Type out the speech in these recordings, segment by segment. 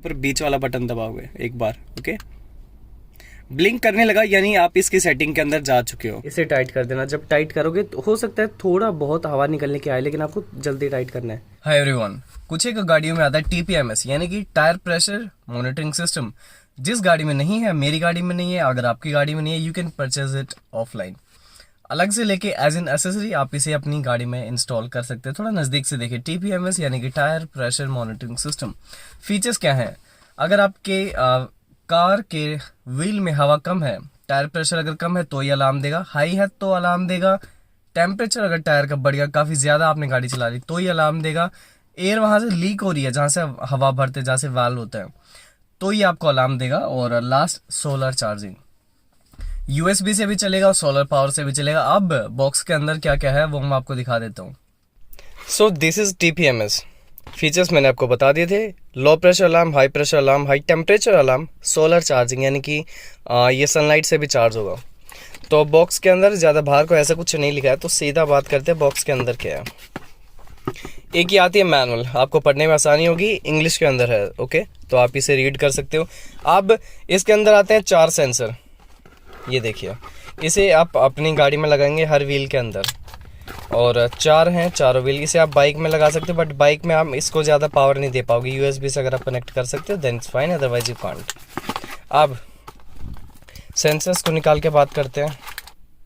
पर बीच वाला बटन दबाओगे एक बार, ओके, ब्लिंक करने लगा यानी आप इसकी सेटिंग के अंदर जा चुके हो। इसे टाइट कर देना। जब टाइट करोगे तो हो सकता है थोड़ा बहुत हवा निकलने की आए, लेकिन आपको जल्दी टाइट करना है। हाय एवरीवन, कुछ एक गाड़ियों में आता है टीपीएमएस यानी कि टायर प्रेशर मॉनिटरिंग सिस्टम। जिस गाड़ी में नहीं है, मेरी गाड़ी में नहीं है, अगर आपकी गाड़ी में नहीं है, you can purchase it offline, अलग से लेके एज एन एसेसरी आप इसे अपनी गाड़ी में इंस्टॉल कर सकते हैं। थोड़ा नजदीक से देखिए, टीपीएमएस यानी कि tyre pressure monitoring system. Features क्या है? अगर आपके कार के व्हील में हवा कम है, टायर प्रेशर अगर कम है तो ये अलार्म देगा, हाई है तो अलार्म देगा, टेम्परेचर अगर टायर का बढ़ गया, काफी ज्यादा आपने गाड़ी चला ली तो ये अलार्म देगा, एयर वहां से लीक हो रही है जहां से हवा भरते जहां से वाल्व होता है तो ये आपको अलार्म देगा। और लास्ट, सोलर चार्जिंग, यूएसबी से भी चलेगा और सोलर पावर से भी चलेगा। अब बॉक्स के अंदर क्या क्या है वो मैं आपको दिखा देता हूँ। So this is TPMS. Features मैंने आपको बता दिए थे, low pressure alarm, high pressure alarm, high temperature alarm, solar charging यानी कि ये सनलाइट से भी चार्ज होगा। तो बॉक्स के अंदर ज़्यादा बाहर को ऐसा कुछ नहीं लिखा है, तो सीधा बात करते हैं बॉक्स के अंदर क्या है। एक ही आती है मैनुअल, आपको पढ़ने में आसानी होगी, इंग्लिश के अंदर है, ओके, तो आप इसे रीड कर सकते हो। अब इसके अंदर आते हैं 4 सेंसर, ये देखिए, इसे आप अपनी गाड़ी में लगाएंगे हर व्हील के अंदर, और 4 हैं चारों व्हील। इसे आप बाइक में लगा सकते हो, बट बाइक में आप इसको ज़्यादा पावर नहीं दे पाओगे। यूएसबी से अगर आप कनेक्ट कर सकते हो then it's fine, otherwise you can't. अब सेंसर्स को निकाल के बात करते हैं।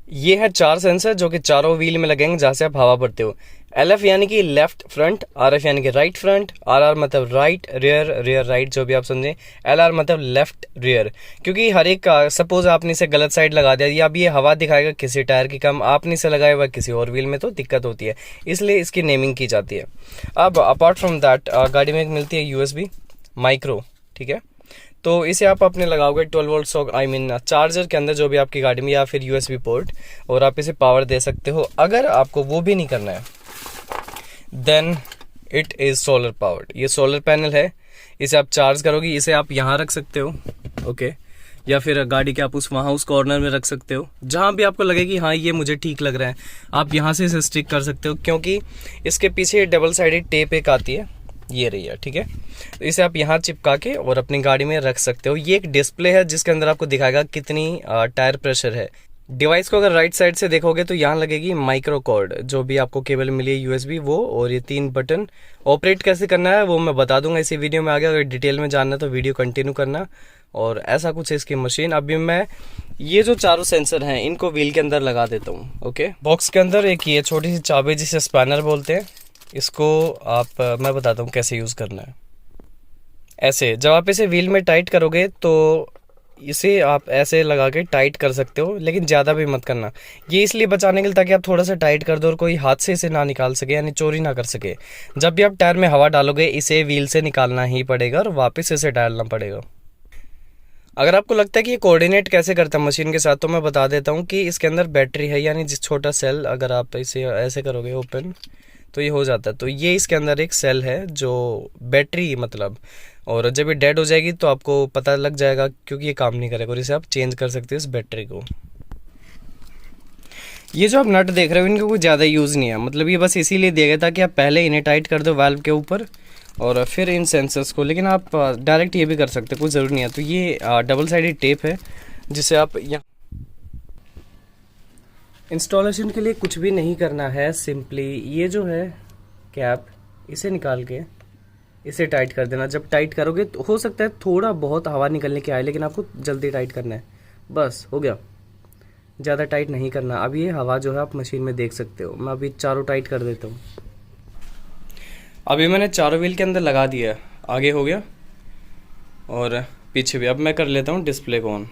ये है 4 सेंसर जो कि चारों व्हील में लगेंगे जहाँ से आप हवा भरते हो। LF यानी कि लेफ्ट फ्रंट, RF यानी कि राइट फ्रंट, RR मतलब राइट रियर, रियर राइट, जो भी आप समझे, LR मतलब लेफ्ट रियर। क्योंकि हर एक सपोज आपने इसे गलत साइड लगा दिया, या अब ये हवा दिखाएगा किसी टायर की कम, आपने इसे लगाया हुआ किसी और व्हील में, तो दिक्कत होती है, इसलिए इसकी नेमिंग की जाती है। अब अपार्ट फ्रॉम दैट गाड़ी में एक मिलती है USB माइक्रो, ठीक है, तो इसे आप अपने लगाओगे 12 वोल्ट सॉक, आई मीन चार्जर के अंदर जो भी आपकी गाड़ी में, या फिर USB पोर्ट, और आप इसे पावर दे सकते हो। अगर आपको वो भी नहीं करना है then it is solar powered. ये सोलर पैनल है, इसे आप चार्ज करोगे, इसे आप यहाँ रख सकते हो, ओके, या फिर गाड़ी के आप उस कॉर्नर में रख सकते हो, जहाँ भी आपको लगे कि हाँ ये मुझे ठीक लग रहा है, आप यहाँ से इसे स्टिक कर सकते हो। क्योंकि इसके पीछे डबल साइडेड टेप एक आती है, ये रही है, ठीक है, तो इसे आप यहाँ चिपका के और अपनी गाड़ी में रख सकते हो। ये एक डिस्प्ले है जिसके अंदर आपको दिखाएगा कितनी टायर प्रेशर है। डिवाइस को अगर राइट साइड से देखोगे तो यहाँ लगेगी माइक्रो कॉर्ड, जो भी आपको केबल मिली है USB वो, और ये 3 बटन। ऑपरेट कैसे करना है वो मैं बता दूंगा इसी वीडियो में आगे, अगर डिटेल में जानना है तो वीडियो कंटिन्यू करना। और ऐसा कुछ है इसकी मशीन। अभी मैं ये जो चारों सेंसर हैं इनको व्हील के अंदर लगा देता हूँ, ओके। बॉक्स के अंदर एक ये छोटी सी चाबी जिसे स्पैनर बोलते हैं, इसको आप मैं बताता हूँ कैसे यूज़ करना है। ऐसे जब आप इसे व्हील में टाइट करोगे तो इसे आप ऐसे लगा के टाइट कर सकते हो, लेकिन ज़्यादा भी मत करना। ये इसलिए बचाने के लिए ताकि आप थोड़ा सा टाइट कर दो और कोई हाथ से इसे ना निकाल सके, यानी चोरी ना कर सके। जब भी आप टायर में हवा डालोगे इसे व्हील से निकालना ही पड़ेगा और वापस इसे डालना पड़ेगा। अगर आपको लगता है कि ये कोऑर्डिनेट कैसे करता है मशीन के साथ, तो मैं बता देता हूँ कि इसके अंदर बैटरी है, यानी जिस छोटा सेल, अगर आप इसे ऐसे करोगे ओपन तो ये हो जाता है। तो ये इसके अंदर एक सेल है जो बैटरी मतलब, और जब ये डेड हो जाएगी तो आपको पता लग जाएगा क्योंकि ये काम नहीं करेगा, और इसे आप चेंज कर सकते हो इस बैटरी को। ये जो आप नट देख रहे हो इनका कोई ज़्यादा यूज़ नहीं है, मतलब ये बस इसीलिए दिया गया था कि आप पहले इन्हें टाइट कर दो वाल्व के ऊपर और फिर इन सेंसर्स को, लेकिन आप डायरेक्ट ये भी कर सकते हो, कोई ज़रूरी नहीं है। तो ये डबल साइडेड टेप है जिसे आप यहाँ इंस्टॉलेशन के लिए कुछ भी नहीं करना है, सिंपली ये जो है कैप, इसे निकाल के इसे टाइट कर देना। जब टाइट करोगे तो हो सकता है थोड़ा बहुत हवा निकलने की आए, लेकिन आपको जल्दी टाइट करना है, बस हो गया, ज़्यादा टाइट नहीं करना। अब ये हवा जो है आप मशीन में देख सकते हो। मैं अभी चारों टाइट कर देता हूँ। अभी मैंने चारों व्हील के अंदर लगा दिया, आगे हो गया और पीछे भी। अब मैं कर लेता हूँ डिस्प्ले को ऑन।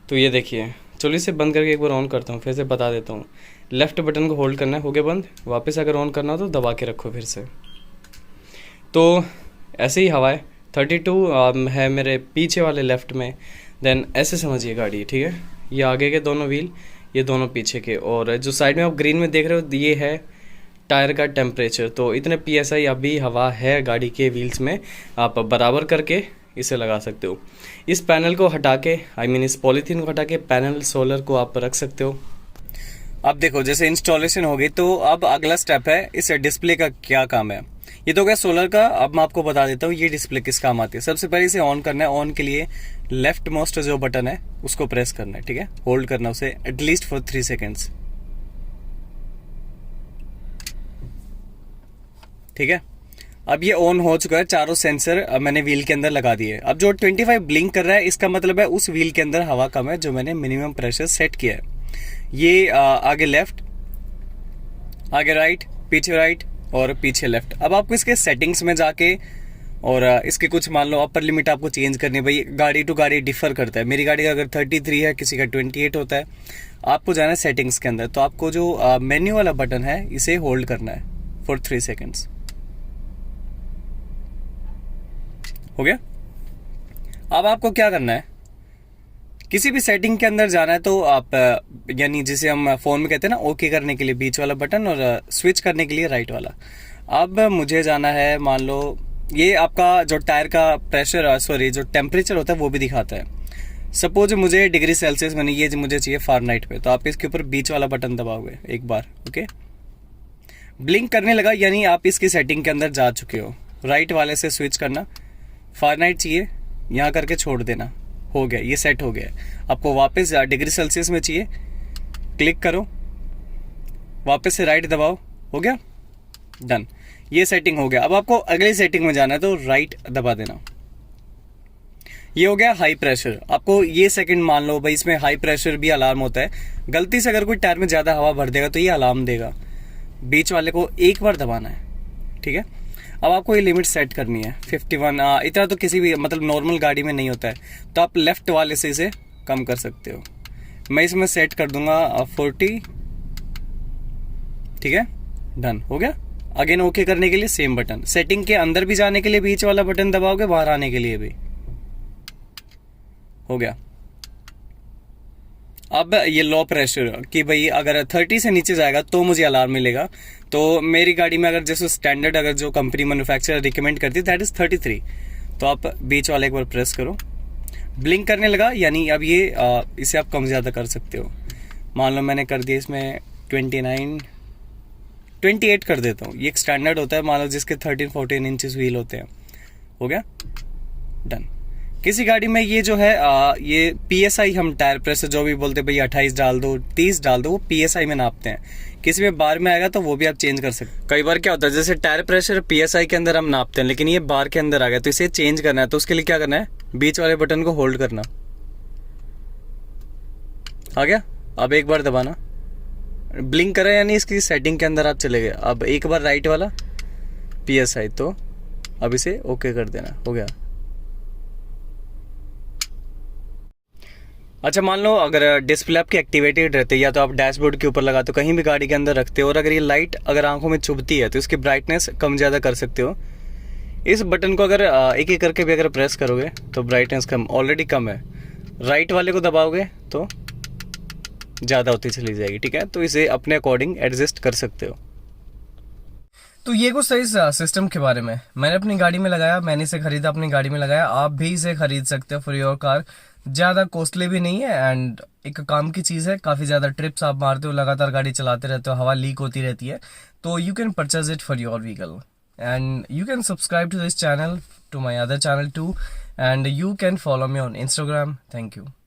तो ये देखिए, चलो इसे बंद करके एक बार ऑन करता हूँ, फिर से बता देता हूँ। लेफ्ट बटन को होल्ड करना है, हो गया बंद। वापस अगर ऑन करना हो तो दबा के रखो फिर से। तो ऐसे ही हवा है 32 है मेरे पीछे वाले लेफ्ट में। देन ऐसे समझिए गाड़ी, ठीक है, ये आगे के दोनों व्हील, ये दोनों पीछे के, और जो साइड में आप ग्रीन में देख रहे हो ये है टायर का टेम्परेचर। तो इतने PSI अभी हवा है गाड़ी के व्हील्स में, आप बराबर करके इसे लगा सकते हो। इस पैनल को हटा के, आई मीन इस पॉलीथीन को हटा के पैनल सोलर को आप रख सकते हो। अब देखो जैसे इंस्टॉलेशन हो गई, तो अब अगला स्टेप है इस डिस्प्ले का क्या काम है। ये तो हो गया सोलर का। अब मैं आपको बता देता हूँ ये डिस्प्ले किस काम आती है। सबसे पहले इसे ऑन करना है। ऑन के लिए लेफ्ट मोस्ट जो बटन है उसको प्रेस करना है, ठीक है, होल्ड करना उसे एटलीस्ट फॉर 3 सेकेंड्स, ठीक है। अब ये ऑन हो चुका है, चारों सेंसर मैंने व्हील के अंदर लगा दिए। अब जो 25 ब्लिंक कर रहा है इसका मतलब है उस व्हील के अंदर हवा कम है जो मैंने मिनिमम प्रेशर सेट किया है। ये आगे लेफ्ट, आगे राइट, पीछे राइट और पीछे लेफ्ट। अब आपको इसके सेटिंग्स में जाके और इसके कुछ मान लो अपर लिमिट आपको चेंज करनी है। भाई गाड़ी टू गाड़ी डिफर करता है। मेरी गाड़ी का अगर 33 है, किसी का 28 होता है। आपको जाना है सेटिंग्स के अंदर, तो आपको जो मेन्यू वाला बटन है इसे होल्ड करना है फॉर 3 सेकेंड्स। हो गया। अब आपको क्या करना है, किसी भी सेटिंग के अंदर जाना है तो आप यानी जिसे हम फोन में कहते हैं ना ओके करने के लिए बीच वाला बटन और स्विच करने के लिए राइट वाला। अब मुझे जाना है, मान लो ये आपका जो टायर का प्रेशर सॉरी जो टेम्परेचर होता है वो भी दिखाता है। सपोज मुझे डिग्री सेल्सियस मैंने ये मुझे चाहिए फारेनहाइट पे, तो आप इसके ऊपर बीच वाला बटन दबाओगे एक बार, ओके, ब्लिंक करने लगा यानी आप इसकी सेटिंग के अंदर जा चुके हो। राइट वाले से स्विच करना, फारेनहाइट चाहिए यहाँ करके छोड़ देना, हो गया, ये सेट हो गया। आपको वापस डिग्री सेल्सियस में चाहिए, क्लिक करो, वापस से राइट दबाओ, हो गया, डन, ये सेटिंग हो गया। अब आपको अगली सेटिंग में जाना है तो राइट दबा देना। ये हो गया हाई प्रेशर। आपको ये सेकंड मान लो भाई इसमें हाई प्रेशर भी अलार्म होता है। गलती से अगर कोई टायर में ज्यादा हवा भर देगा तो ये अलार्म देगा। बीच वाले को एक बार दबाना है, ठीक है। अब आपको ये लिमिट सेट करनी है 51। इतना तो किसी भी मतलब नॉर्मल गाड़ी में नहीं होता है, तो आप लेफ्ट वाले से इसे कम कर सकते हो। मैं इसमें सेट कर दूंगा 40, ठीक है, डन, हो गया। अगेन ओके करने के लिए सेम बटन, सेटिंग के अंदर भी जाने के लिए बीच वाला बटन दबाओगे, बाहर आने के लिए भी, हो गया। अब ये लो प्रेशर कि भाई अगर 30 से नीचे जाएगा तो मुझे अलार्म मिलेगा। तो मेरी गाड़ी में अगर जैसे स्टैंडर्ड अगर जो कंपनी मैन्युफैक्चरर रिकमेंड करती है दैट इज 33। तो आप बीच वाले एक बार प्रेस करो, ब्लिंक करने लगा यानी अब ये इसे आप कम ज़्यादा कर सकते हो। मान लो मैंने कर दिया इसमें 28 कर देता हूँ। ये एक स्टैंडर्ड होता है, मान लो जिसके 13-14 इंचेस व्हील होते हैं, हो गया, डन। किसी गाड़ी में ये जो है ये PSI हम टायर प्रेशर जो भी बोलते हैं भाई 28 डाल दो 30 डाल दो, वो PSI में नापते हैं। किसी में बार में आएगा तो वो भी आप चेंज कर सकते हैं। कई बार क्या होता है जैसे टायर प्रेशर PSI के अंदर हम नापते हैं लेकिन ये बार के अंदर आ गया, तो इसे चेंज करना है। तो उसके लिए क्या करना है, बीच वाले बटन को होल्ड करना, आ गया। अब एक बार दबाना, ब्लिंक करा यानी इसकी सेटिंग के अंदर आप चले गए। अब एक बार राइट वाला PSI, तो अब इसे ओके कर देना, हो गया। अच्छा मान लो अगर डिस्प्ले आपकी एक्टिवेटेड रहती है या तो आप डैशबोर्ड के ऊपर लगाते हो, कहीं भी गाड़ी के अंदर रखते हो, और अगर ये लाइट अगर आंखों में चुभती है तो इसकी ब्राइटनेस कम ज़्यादा कर सकते हो। इस बटन को अगर एक एक करके भी अगर प्रेस करोगे तो ब्राइटनेस कम ऑलरेडी कम है। राइट वाले को दबाओगे तो ज़्यादा होती चली जाएगी, ठीक है। तो इसे अपने अकॉर्डिंग एडजस्ट कर सकते हो। तो ये कुछ सही सिस्टम के बारे में मैंने अपनी गाड़ी में लगाया, मैंने इसे खरीदा अपनी गाड़ी में लगाया। आप भी इसे खरीद सकते हो फॉर योर कार। ज़्यादा कॉस्टली भी नहीं है एंड एक काम की चीज़ है। काफ़ी ज़्यादा ट्रिप्स आप मारते हो, लगातार गाड़ी चलाते रहते हो, हवा लीक होती रहती है, तो you can purchase it for your vehicle and you can subscribe to this channel, to my other channel too, and you can follow me on Instagram. Thank you.